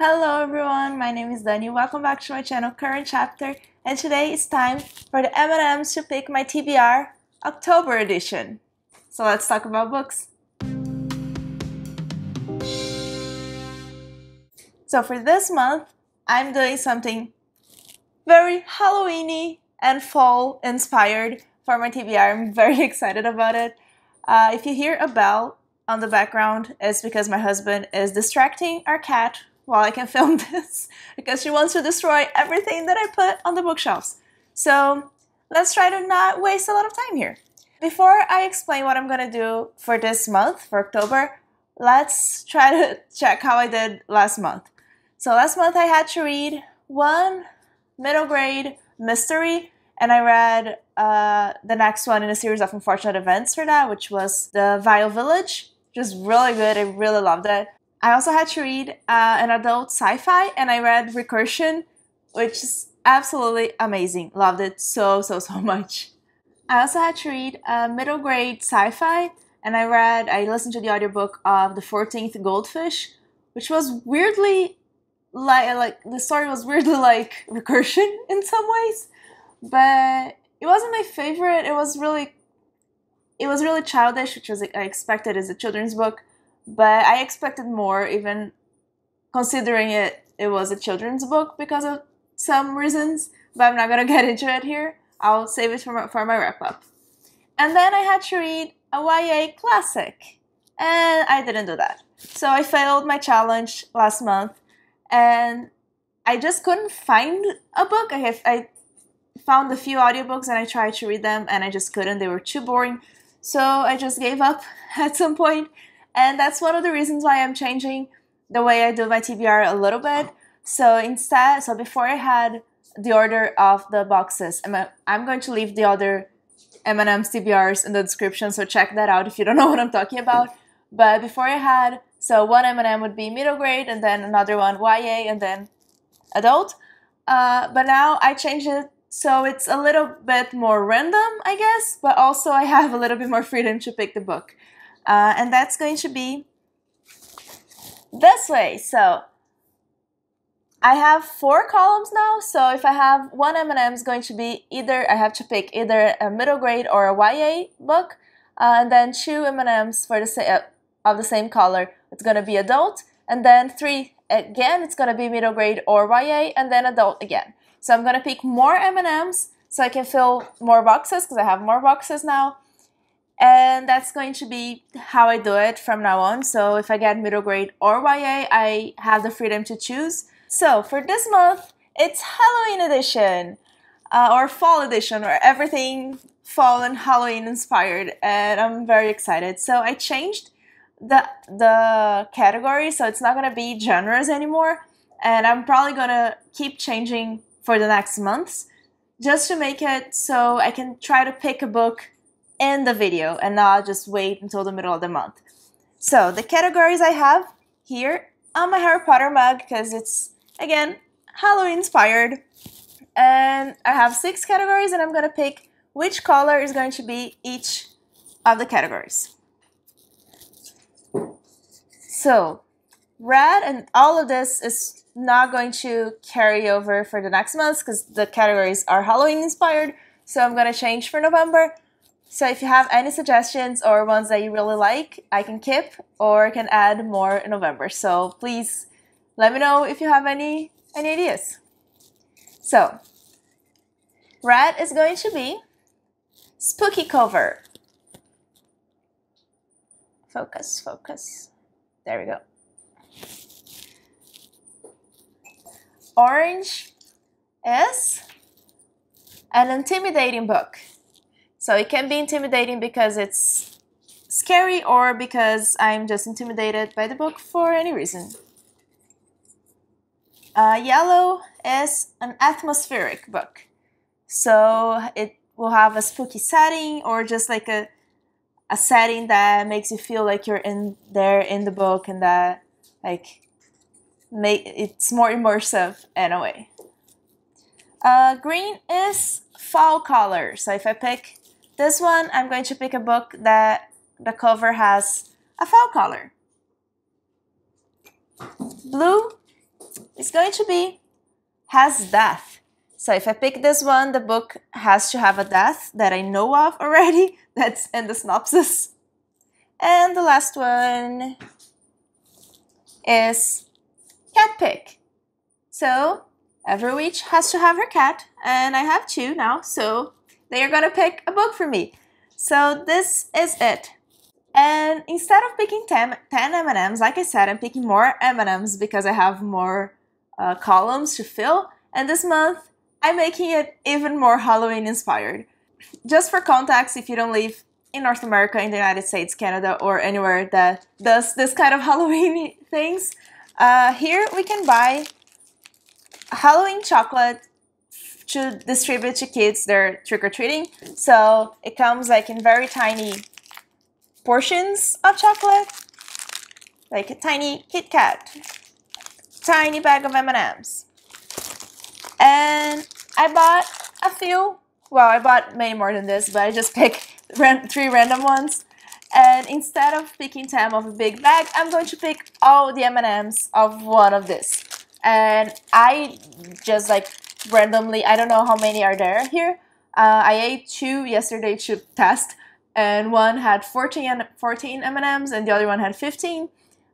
Hello everyone, my name is Dani. Welcome back to my channel, Current Chapter, and today it's time for the M&Ms to pick my TBR October edition. So let's talk about books. So for this month, I'm doing something very Halloweeny and fall inspired for my TBR. I'm very excited about it. If you hear a bell on the background, it's because my husband is distracting our cat while I can film this because she wants to destroy everything that I put on the bookshelves. So let's try to not waste a lot of time here. Before I explain what I'm gonna do for this month, for October, let's try to check how I did last month. So last month I had to read one middle grade mystery, and I read the next one in a series of unfortunate events for that, which was The Vile Village, which is really good. I really loved it. I also had to read an adult sci-fi, and I read Recursion, which is absolutely amazing. Loved it so much. I also had to read a middle grade sci-fi, and I listened to the audiobook of The 14th Goldfish, which was weirdly like the story was weirdly like Recursion in some ways, but it wasn't my favorite. It was really childish, which was I expected as a children's book. But I expected more, even considering it was a children's book because of some reasons, but I'm not going to get into it here. I'll save it for my wrap-up. And then I had to read a YA classic, and I didn't do that. So I failed my challenge last month, and I just couldn't find a book. I found a few audiobooks, and I tried to read them, and I just couldn't. They were too boring. So I just gave up at some point. And that's one of the reasons why I'm changing the way I do my TBR a little bit. So before I had the order of the boxes, I'm going to leave the other M&M's TBRs in the description, so check that out if you don't know what I'm talking about. But before I had, so one M&M would be middle grade, and then another one YA, and then adult. But now I changed it so it's a little bit more random, I guess, but also I have a little bit more freedom to pick the book. And that's going to be this way. So I have 4 columns now. So if I have one M&M, is going to be I have to pick either a middle grade or a YA book, and then 2 M&Ms for of the same color. It's going to be adult, and then 3 again. It's going to be middle grade or YA, and then adult again. So I'm going to pick more M&Ms so I can fill more boxes because I have more boxes now. And that's going to be how I do it from now on. So if I get middle grade or YA, I have the freedom to choose. So for this month, it's Halloween edition, or fall edition, or everything fall and Halloween inspired. And I'm very excited. So I changed the category, so it's not going to be genres anymore. And I'm probably going to keep changing for the next months, just to make it so I can try to pick a book in the video and not just wait until the middle of the month. So the categories I have here on my Harry Potter mug, because it's, again, Halloween inspired. And I have 6 categories, and I'm going to pick which color is going to be each of the categories. So red, and all of this is not going to carry over for the next month because the categories are Halloween inspired. So I'm going to change for November. So if you have any suggestions or ones that you really like, I can keep or can add more in November. So please let me know if you have any ideas. So red is going to be spooky cover. Focus. There we go. Orange is an intimidating book. So it can be intimidating because it's scary or because I'm just intimidated by the book for any reason. Yellow is an atmospheric book. So it will have a spooky setting or just like a setting that makes you feel like you're in the book, and that like it's more immersive in a way. Green is fall color. So if I pick this one, I'm going to pick a book that the cover has a fall color. Blue is going to be has death. So if I pick this one, the book has to have a death that I know of already. That's in the synopsis. And the last one is cat pick. So every witch has to have her cat, and I have 2 now, so they are gonna pick a book for me. So this is it. And instead of picking 10 M&Ms, like I said, I'm picking more M&Ms because I have more columns to fill. And this month, I'm making it even more Halloween inspired. Just for context, if you don't live in North America, in the United States, Canada, or anywhere that does this kind of Halloween things, here we can buy Halloween chocolate to distribute to kids their trick-or-treating. So it comes like in very tiny portions of chocolate, like a tiny Kit Kat, tiny bag of M&Ms. And I bought a few, well, I bought many more than this, but I just picked 3 random ones. And instead of picking 10 of a big bag, I'm going to pick all the M&Ms of one of this. And I just like randomly, I don't know how many are there here. I ate 2 yesterday to test, and one had 14 M&Ms and the other one had 15.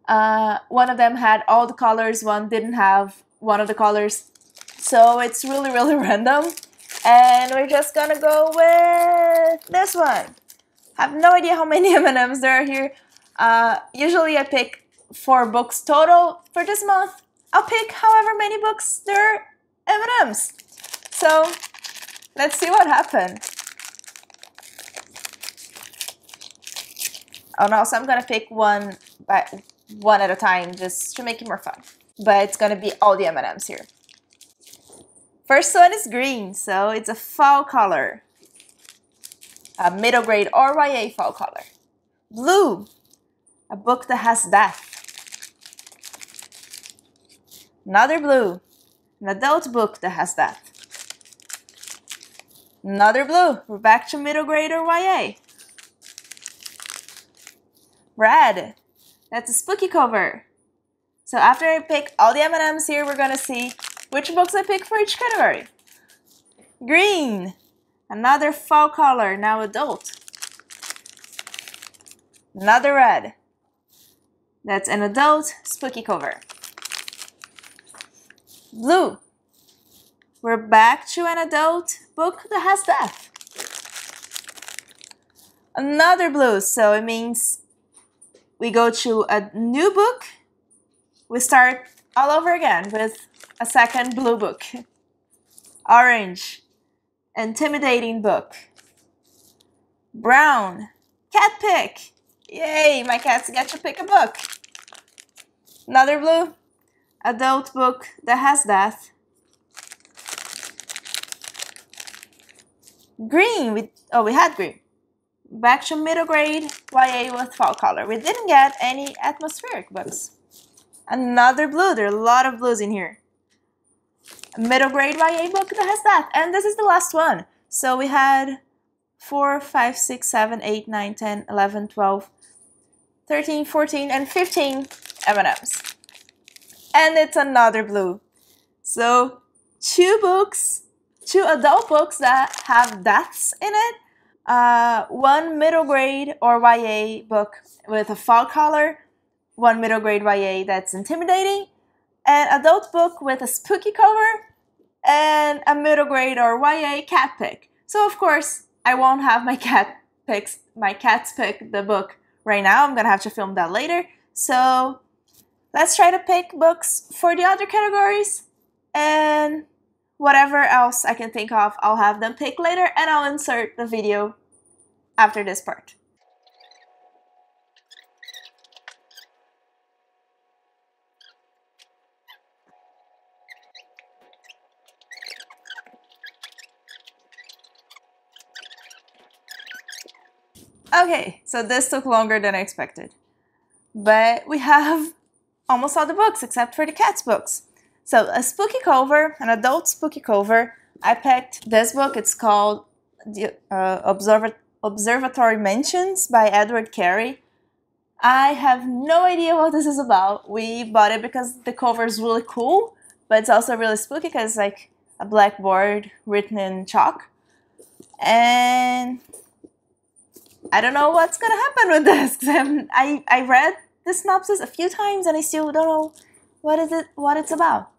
One of them had all the colors, one didn't have one of the colors. So it's really, really random. And we're just gonna go with this one. I have no idea how many M&Ms there are here. Usually I pick 4 books total for this month. I'll pick however many books there are M&Ms. So let's see what happened. Oh no, so I'm gonna pick one at a time just to make it more fun. But it's gonna be all the M&Ms here. First one is green, so it's a fall color. A middle grade or YA fall color. Blue, a book that has death. Another blue, an adult book that has death. Another blue, we're back to middle grade or YA. Red, that's a spooky cover. So after I pick all the M&Ms here, we're gonna see which books I pick for each category. Green, another fall color, now adult. Another red, that's an adult spooky cover. Blue, we're back to an adult book that has death. Another blue, so it means we go to a new book. We start all over again with a second blue book. Orange, intimidating book. Brown, cat pick. Yay, my cats get to pick a book. Another blue, adult book that has death. Green, we had green. Back to middle grade YA with fall color. We didn't get any atmospheric books. Another blue, there are a lot of blues in here. A middle grade YA book that has that. And this is the last one. So we had 4, 5, 6, 7, 8, 9, 10, 11, 12, 13, 14, and 15 M&Ms. And it's another blue. So 2 books, 2 adult books that have deaths in it. 1 middle grade or YA book with a fall color. 1 middle grade YA that's intimidating. An adult book with a spooky cover. And a middle grade or YA cat pick. So of course, I won't have my cats pick the book right now. I'm gonna have to film that later. So let's try to pick books for the other categories, and whatever else I can think of, I'll have them pick later, and I'll insert the video after this part. Okay, so this took longer than I expected. But we have almost all the books except for the cats books. So a spooky cover, an adult spooky cover. I picked this book. It's called The Observatory Mansions by Edward Carey. I have no idea what this is about. We bought it because the cover is really cool, but it's also really spooky because it's like a blackboard written in chalk. And I don't know what's gonna happen with this. I read the synopsis a few times and I still don't know what it's about.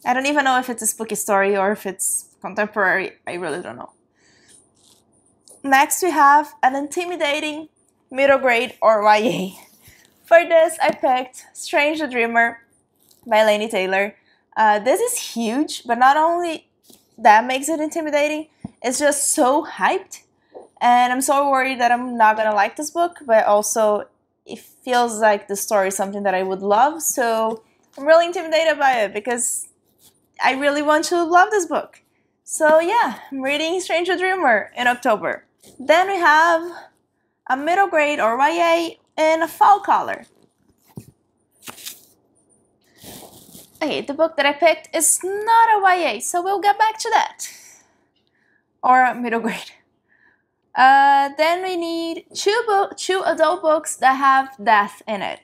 I don't even know if it's a spooky story or if it's contemporary. I really don't know. Next we have an intimidating middle grade or YA. For this I picked Strange the Dreamer by Laini Taylor. This is huge, but not only that makes it intimidating, it's just so hyped. And I'm so worried that I'm not gonna like this book, but also it feels like the story is something that I would love, so I'm really intimidated by it because I really want to love this book. So yeah, I'm reading Strange the Dreamer in October. Then we have a middle grade or YA in a fall color. Okay, the book that I picked is not a YA, so we'll get back to that. Or a middle grade. Then we need two adult books that have death in it.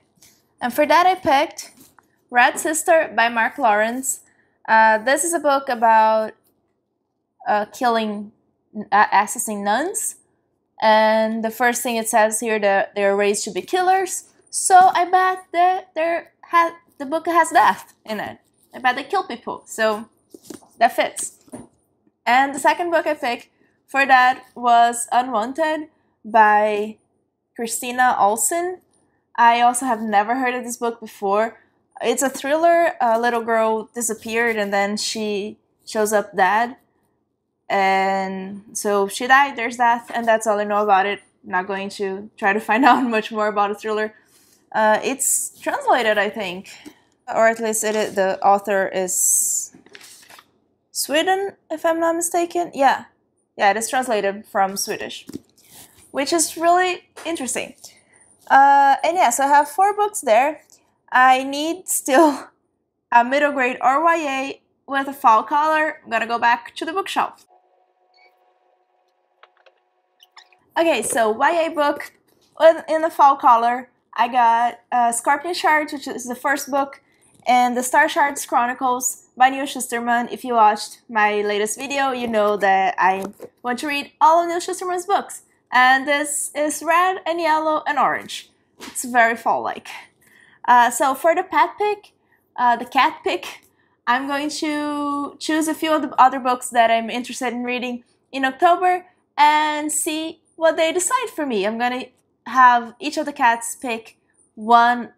And for that I picked Red Sister by Mark Lawrence. This is a book about accessing nuns. And the first thing it says here that they're raised to be killers. So I bet that the book has death in it. I bet they kill people. So that fits. And the second book I picked for that was Unwanted by Christina Olsen. I also have never heard of this book before. It's a thriller. A little girl disappeared and then she shows up dead. And so she died, there's death, and that's all I know about it. I'm not going to try to find out much more about a thriller. It's translated, I think. Or at least the author is Sweden, if I'm not mistaken. Yeah, it is translated from Swedish, which is really interesting. And yeah, so I have 4 books there. I need still a middle grade or YA with a fall color. I'm gonna go back to the bookshelf. Okay, so YA book in the fall color. I got Scorpion Shards, which is the first book, and the Star Shards Chronicles by Neil Shusterman. If you watched my latest video, you know that I want to read all of Neil Shusterman's books. And this is red and yellow and orange. It's very fall-like. So for the cat pick, I'm going to choose a few of the other books that I'm interested in reading in October and see what they decide for me. I'm going to have each of the cats pick 1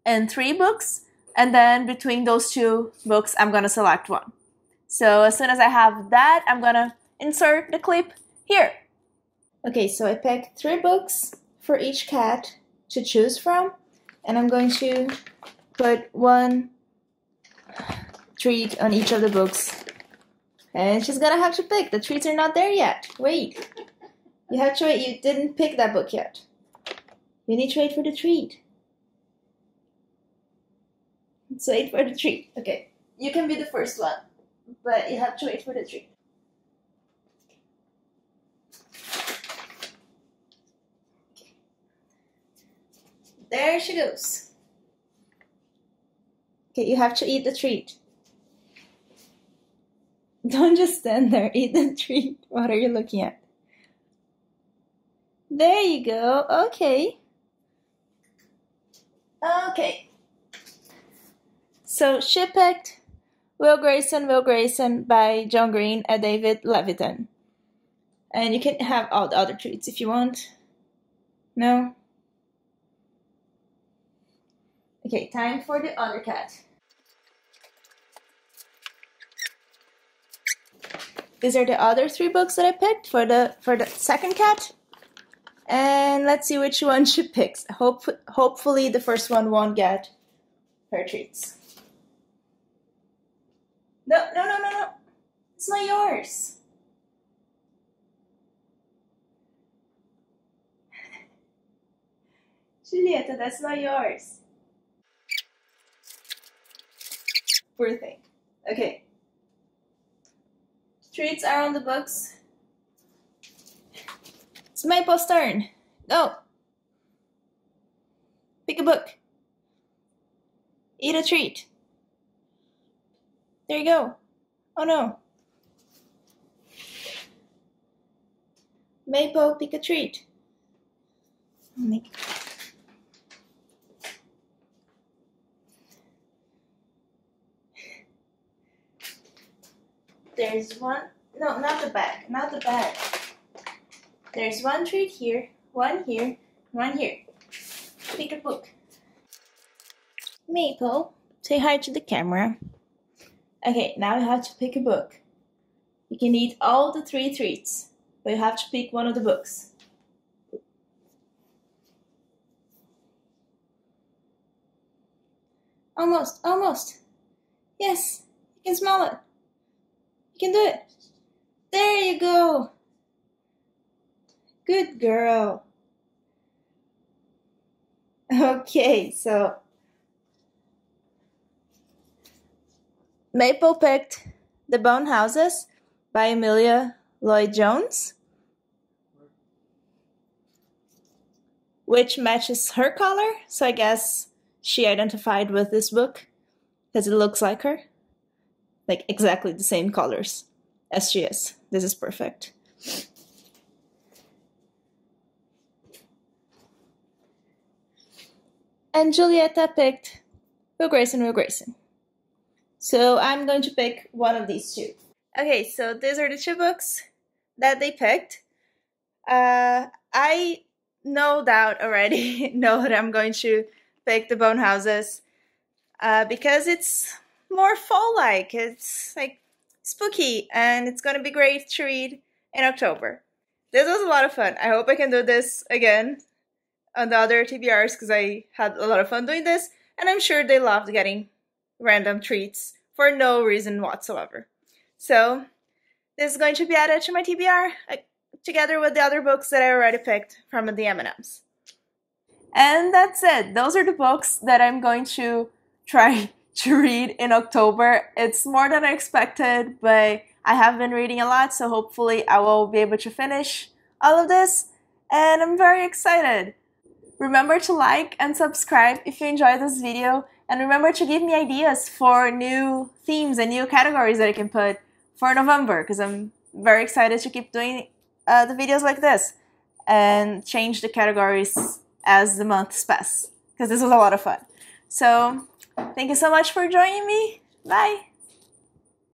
and 3 books, and then between those 2 books, I'm going to select one. So as soon as I have that, I'm going to insert the clip here. Okay, so I picked 3 books for each cat to choose from, and I'm going to put 1 treat on each of the books. And she's gonna have to pick. The treats are not there yet. Wait. You have to wait. You didn't pick that book yet. You need to wait for the treat. Let's wait for the treat. Okay. You can be the first one, but you have to wait for the treat. Okay. There she goes. Okay, you have to eat the treat. Don't just stand there. Eat the treat. What are you looking at? There you go. Okay. Okay. So she picked Will Grayson by John Green and David Levitan. And you can have all the other treats if you want. No? Okay, time for the other cat. These are the other 3 books that I picked for the second cat. And let's see which one she picks. Hopefully the first one won't get her treats. No. It's not yours. Julieta, that's not yours. Poor thing. Okay. Treats are on the books. It's Maple's turn. Go. Pick a book. Eat a treat. There you go. Oh no. Maple, pick a treat. There's one, no, not the back, not the back. There's one treat here, one here, one here. Pick a book. Maple, say hi to the camera. Okay, now you have to pick a book. You can eat all the 3 treats, but you have to pick one of the books. Almost, almost. Yes, you can smell it. You can do it. There you go. Good girl. Okay, so Maple picked The Bone Houses by Amelia Lloyd-Jones, which matches her color, so I guess she identified with this book because it looks like her. Like exactly the same colors as she is. This is perfect. And Julieta picked Will Grayson, Will Grayson. So I'm going to pick one of these two. Okay, so these are the 2 books that they picked. I no doubt already know that I'm going to pick The Bone Houses because it's more fall-like. It's like spooky, and it's going to be great to read in October. This was a lot of fun. I hope I can do this again on the other TBRs because I had a lot of fun doing this, and I'm sure they loved getting random treats for no reason whatsoever. So this is going to be added to my TBR together with the other books that I already picked from the M&Ms. And that's it. Those are the books that I'm going to try to read in October. It's more than I expected, but I have been reading a lot, so hopefully I will be able to finish all of this, and I'm very excited. Remember to like and subscribe if you enjoyed this video, and remember to give me ideas for new themes and new categories that I can put for November, because I'm very excited to keep doing the videos like this and change the categories as the months pass, because this was a lot of fun. So thank you so much for joining me. Bye!